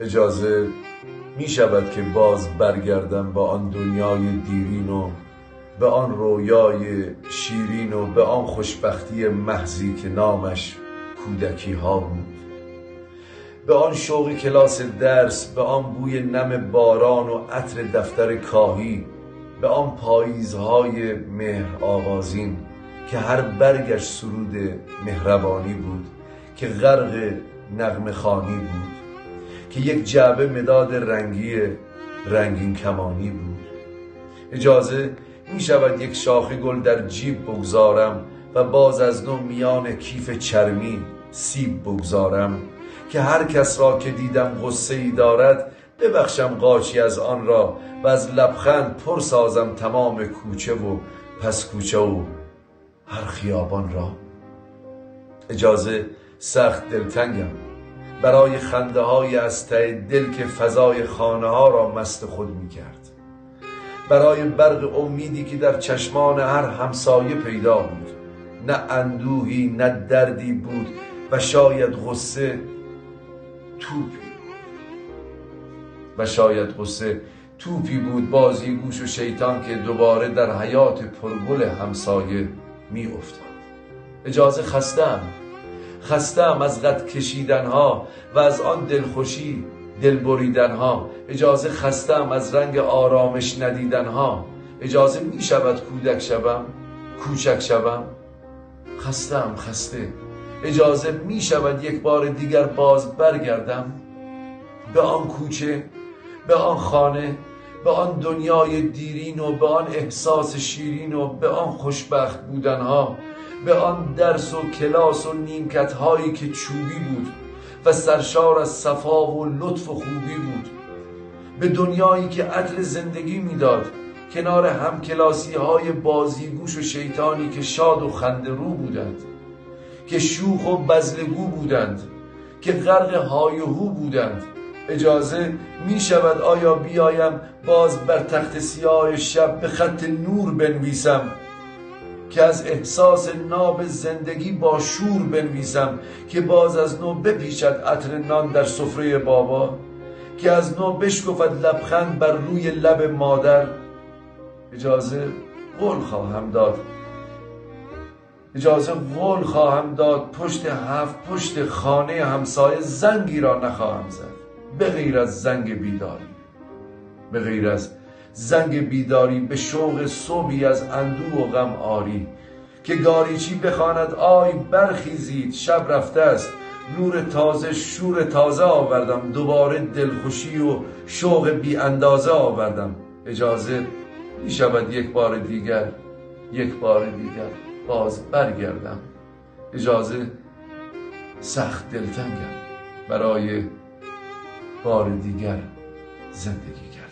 اجازه می شود که باز برگردم به آن دنیای دیرین و به آن رویای شیرین و به آن خوشبختی محضی که نامش کودکی ها بود، به آن شوق کلاس درس، به آن بوی نم باران و عطر دفتر کاهی، به آن پاییزهای مهر آغازین که هر برگش سرود مهربانی بود، که غرق نغمه خوانی بود، که یک جعبه مداد رنگین کمانی بود. اجازه می شود یک شاخه گل در جیب بگذارم و باز از نو میان کیف چرمی سیب بگذارم، که هر کس را که دیدم غصه ای دارد ببخشم قاچی از آن را و از لبخند پر سازم تمام کوچه و پس کوچه و هر خیابان را. اجازه سخت دلتنگم برای خنده های از ته دل که فضای خانه ها را مست خود می کرد، برای برق امیدی که در چشمان هر همسایه پیدا بود. نه اندوهی نه دردی بود و شاید غصه توپی بود بازیگوش و شیطان که دوباره در حیات پرگل همسایه می افتاد. اجازه خستم از قد کشیدن ها و از آن دلخوشی دل بریدن ها. اجازه خستم از رنگ آرامش ندیدن ها. اجازه می شود کوچک شوم. خسته. اجازه می شود یک بار دیگر باز برگردم به آن کوچه، به آن خانه، به آن دنیای دیرین و به آن احساس شیرین و به آن خوشبخت بودنها، به آن درس و کلاس و نیمکت هایی که چوبی بود و سرشار از صفا و لطف و خوبی بود، به دنیایی که عطر زندگی میداد کنار همکلاسی های بازیگوش و شیطانی که شاد و خنده رو بودند، که شوخ و بزلگو بودند، که غرق های و هو بودند. اجازه می شود آیا بیایم باز بر تخت سیاه شب به خط نور بنویسم، که از احساس ناب زندگی با شور بنویسم، که باز از نو بپیچد عطر نان در سفره بابا، که از نو بشکفد لبخند بر روی لب مادر. اجازه قول خواهم داد پشت خانه همسایه زنگی را نخواهم زد به غیر از زنگ بیداری به شوق صبحی از اندوه و غم آری، که گاریچی بخواند آی برخیزید شب رفته است، شور تازه آوردم، دوباره دلخوشی و شوق بی اندازه آوردم. اجازه می شود یک بار دیگر باز برگردم. اجازه سخت دلتنگم برای بار دیگر زندگی کردن.